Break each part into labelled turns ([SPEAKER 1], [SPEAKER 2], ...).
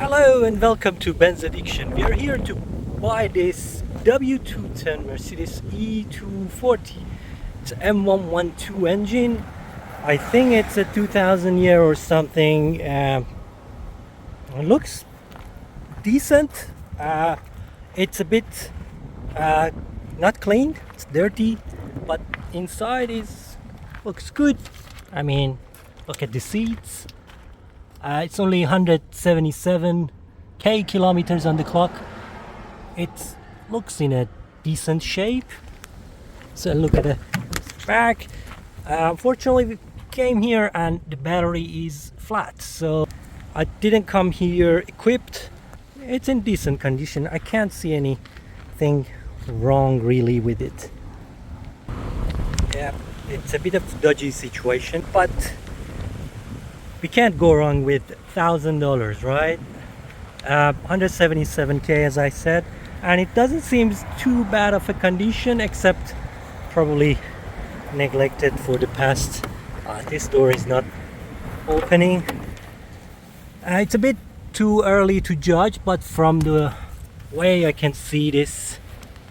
[SPEAKER 1] Hello and welcome to Benz Addiction. We are here to buy this W210 Mercedes E240. It's M112 engine. I think it's a 2000 year or something. It looks decent. It's a bit not clean. It's dirty, but inside looks good. I mean, look at the seats. It's only 177k kilometers on the clock. It looks in a decent shape. So look at the back. Unfortunately, we came here and the battery is flat, so I didn't come here equipped. It's in decent condition. I can't see anything wrong really with it. Yeah, it's a bit of a dodgy situation, but we can't go wrong with $1,000, right? 177k, as I said, and it doesn't seem too bad of a condition, except probably neglected for the past. This door is not opening. It's a bit too early to judge, but from the way I can see this,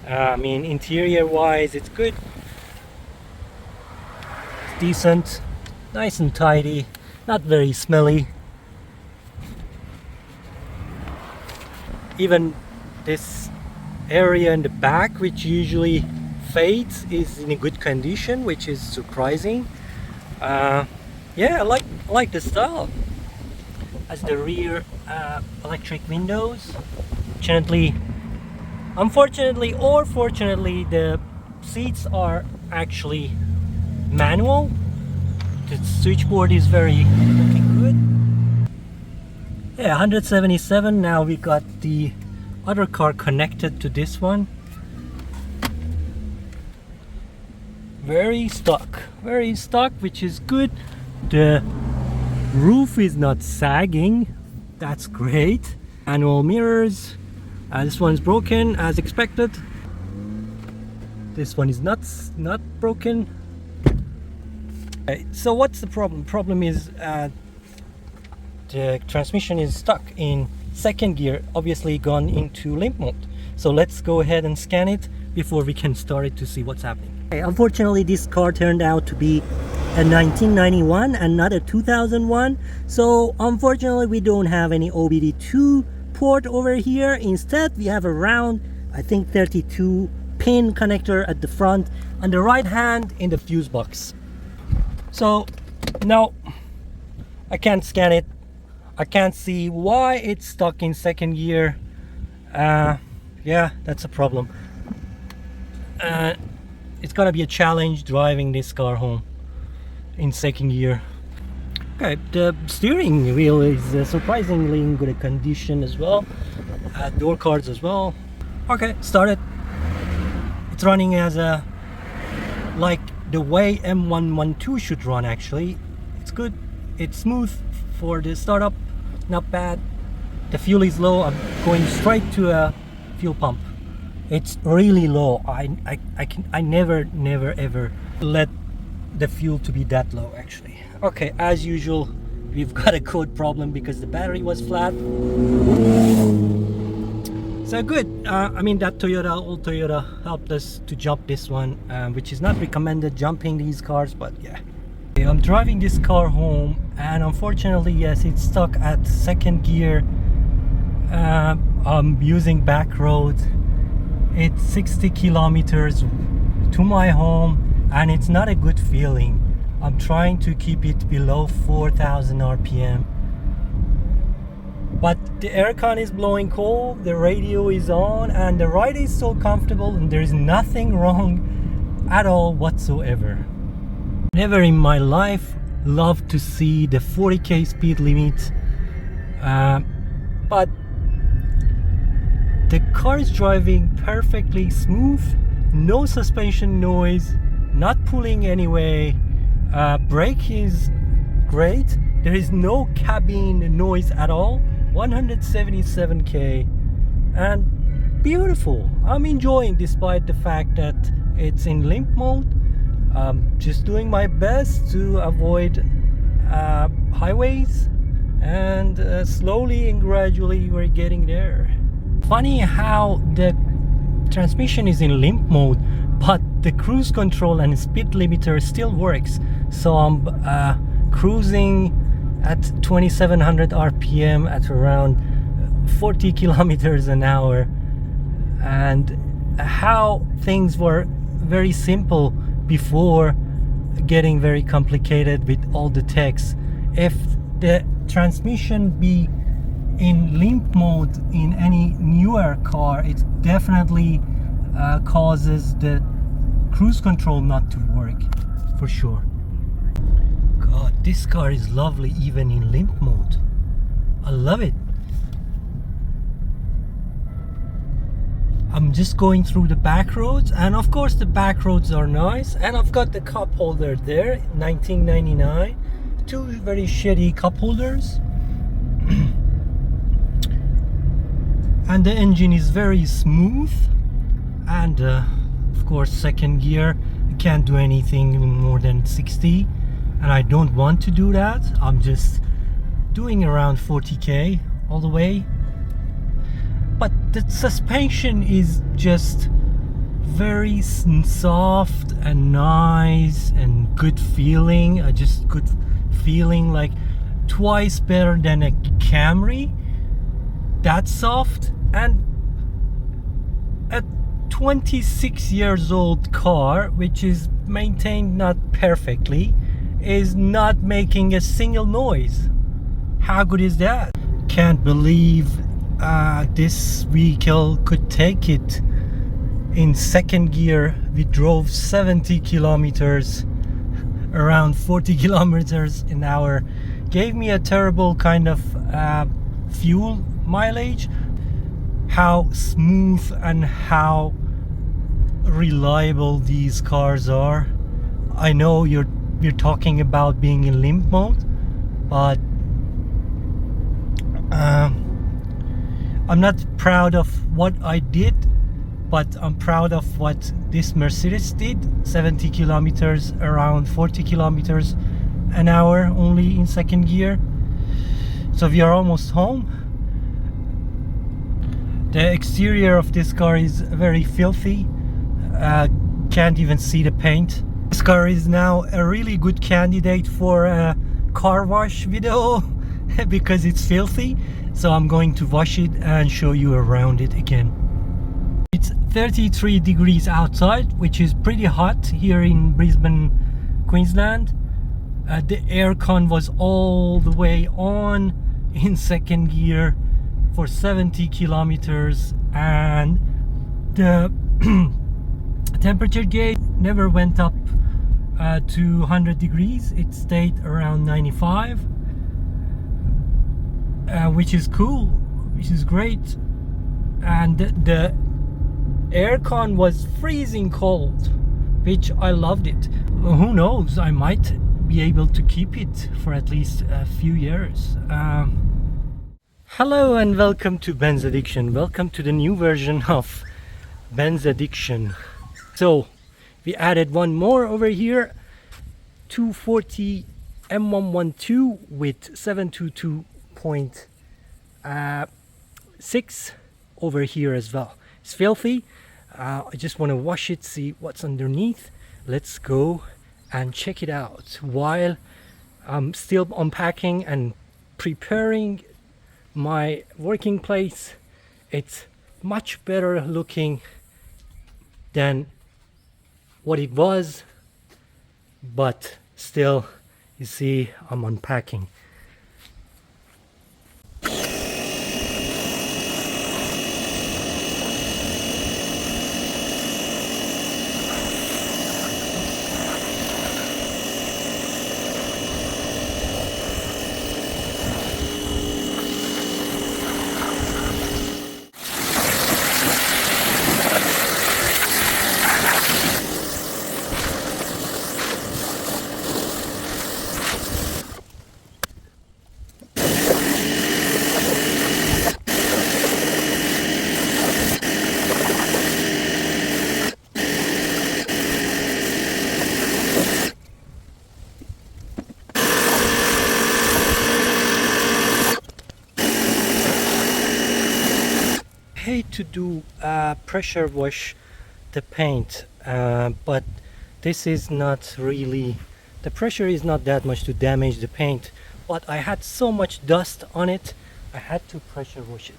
[SPEAKER 1] I mean, interior wise, it's good. It's decent, nice and tidy. Not very smelly. Even this area in the back, which usually fades, is in a good condition, which is surprising. Yeah, I like the style. As the rear electric windows. Unfortunately or fortunately, the seats are actually manual. The switchboard is very looking good. Yeah, 177. Now we got the other car connected to this one. Very stock, which is good. The roof is not sagging. That's great. Manual mirrors. This one is broken as expected. This one is not broken. So what's the problem? Problem is the transmission is stuck in second gear, obviously gone into limp mode. So let's go ahead and scan it before we can start it to see what's happening. Unfortunately, this car turned out to be a 1991 and not a 2001. So unfortunately, we don't have any OBD2 port over here. Instead, we have a round, I think 32 pin connector at the front, on the right hand in the fuse box. So now I can't scan it. I can't see why it's stuck in second gear. Yeah, that's a problem. It's gonna be a challenge driving this car home in second gear. Okay, the steering wheel is surprisingly in good condition as well. Door cards as well. Okay, started. It's running as a like the way M112 should run. Actually, it's good. It's smooth for the startup, not bad. The fuel is low. I'm going straight to a fuel pump. It's really low. I never ever let the fuel to be that low actually. Okay, as usual, we've got a code problem because the battery was flat. So good. I mean, that old Toyota helped us to jump this one, which is not recommended jumping these cars, but yeah. I'm driving this car home, and unfortunately, yes, it's stuck at second gear. I'm using back road. It's 60 kilometers to my home, and it's not a good feeling. I'm trying to keep it below 4,000 RPM. But the aircon is blowing cold, the radio is on, and the ride is so comfortable, and there is nothing wrong at all whatsoever. Never in my life loved to see the 40k speed limit, but the car is driving perfectly smooth, no suspension noise, not pulling anyway. Brake is great. There is no cabin noise at all. 177k and beautiful. I'm enjoying, despite the fact that it's in limp mode. Just doing my best to avoid highways and slowly and gradually we're getting there. Funny how the transmission is in limp mode, but the cruise control and speed limiter still works. So I'm cruising at 2700 rpm at around 40 kilometers an hour, and how things were very simple before getting very complicated with all the techs. If the transmission be in limp mode in any newer car, it definitely causes the cruise control not to work, for sure. God, this car is lovely even in limp mode. I love it. I'm just going through the back roads, and of course the back roads are nice, and I've got the cup holder there, 1999. Two very shitty cup holders. And the engine is very smooth, and of course second gear, you can't do anything more than 60, and I don't want to do that. I'm just doing around 40k all the way. But the suspension is just very soft and nice and good feeling. Just good feeling, like twice better than a Camry. That's soft. And a 26 years old car, which is maintained not perfectly, is not making a single noise. How good is that? Can't believe this vehicle could take it in second gear. We drove 70 kilometers, around 40 kilometers an hour. Gave me a terrible kind of fuel mileage. How smooth and how reliable these cars are. I know you're talking about being in limp mode, but I'm not proud of what I did, but I'm proud of what this Mercedes did. 70 kilometers, around 40 kilometers an hour only in second gear. So we are almost home. The exterior of this car is very filthy. Can't even see the paint. This car is now a really good candidate for a car wash video because it's filthy. So I'm going to wash it and show you around it again. It's 33 degrees outside, which is pretty hot here in Brisbane, Queensland. The aircon was all the way on in second gear for 70 kilometers, and the temperature gauge never went up to 100 degrees. It stayed around 95. Which is cool, which is great. And the aircon was freezing cold, which I loved it. Who knows, I might be able to keep it for at least a few years. Hello and welcome to Benz Addiction. Welcome to the new version of Benz Addiction. So we added one more over here, 240 M112 with 722.6 over here as well. It's filthy. I just want to wash it, see what's underneath. Let's go and check it out while I'm still unpacking and preparing my working place. It's much better looking than what it was, but still, you see, I'm unpacking. tried to do pressure wash the paint, but this is not really, the pressure is not that much to damage the paint, but I had so much dust on it, I had to pressure wash it.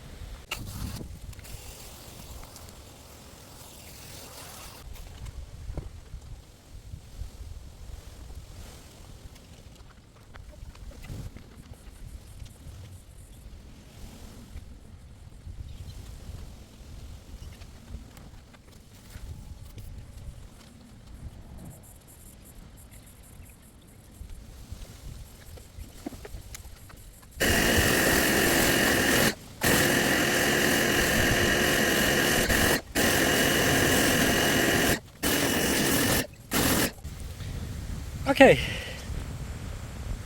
[SPEAKER 1] Okay,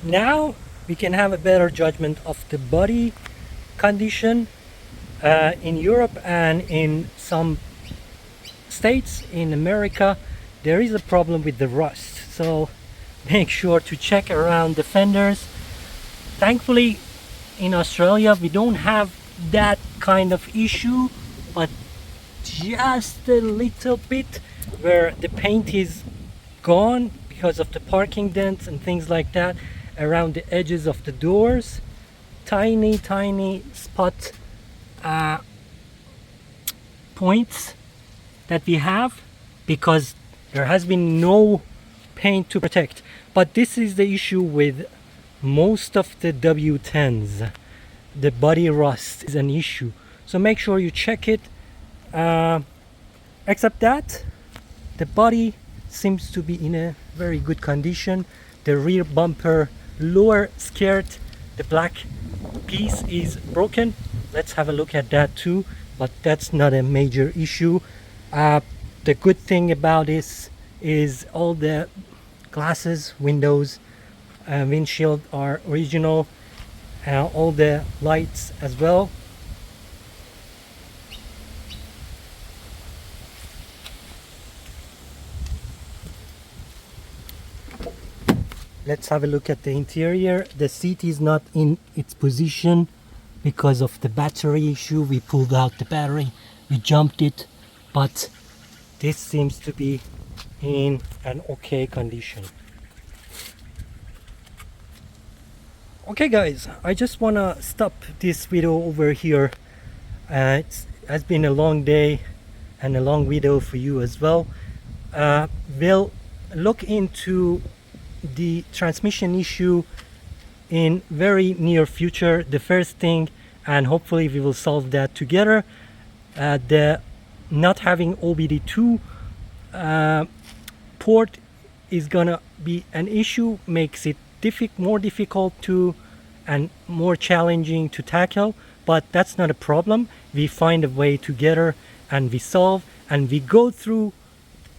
[SPEAKER 1] now we can have a better judgment of the body condition. In Europe and in some states in America, there is a problem with the rust, so make sure to check around the fenders. Thankfully in Australia we don't have that kind of issue, but just a little bit where the paint is gone because of the parking dents and things like that around the edges of the doors. Tiny spot points that we have because there has been no paint to protect. But this is the issue with most of the W10s. The body rust is an issue, so make sure you check it. Except that the body seems to be in a very good condition. The rear bumper lower skirt, the black piece is broken. Let's have a look at that too, but that's not a major issue. The good thing about this is all the glasses, windows, windshield are original, all the lights as well. Let's have a look at the interior. The seat is not in its position because of the battery issue. We pulled out the battery, we jumped it, but this seems to be in an okay condition. Okay guys, I just wanna stop this video over here. It has been a long day and a long video for you as well. We'll look into the transmission issue in very near future, the first thing, and hopefully we will solve that together. The not having OBD2 port is gonna be an issue, makes it more difficult to and more challenging to tackle, but that's not a problem. We find a way together and we solve and we go through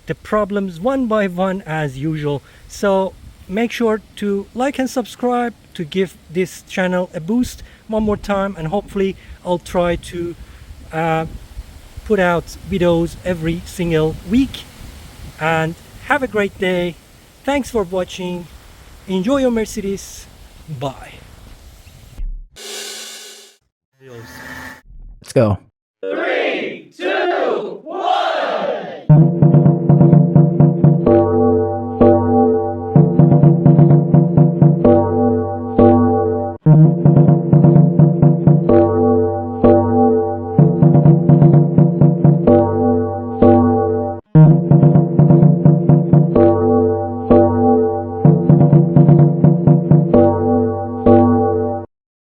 [SPEAKER 1] the problems one by one as usual. So make sure to like and subscribe to give this channel a boost one more time, and hopefully I'll try to put out videos every single week. And have a great day. Thanks for watching. Enjoy your Mercedes. Bye.
[SPEAKER 2] Let's go.
[SPEAKER 3] 3, 2, 1.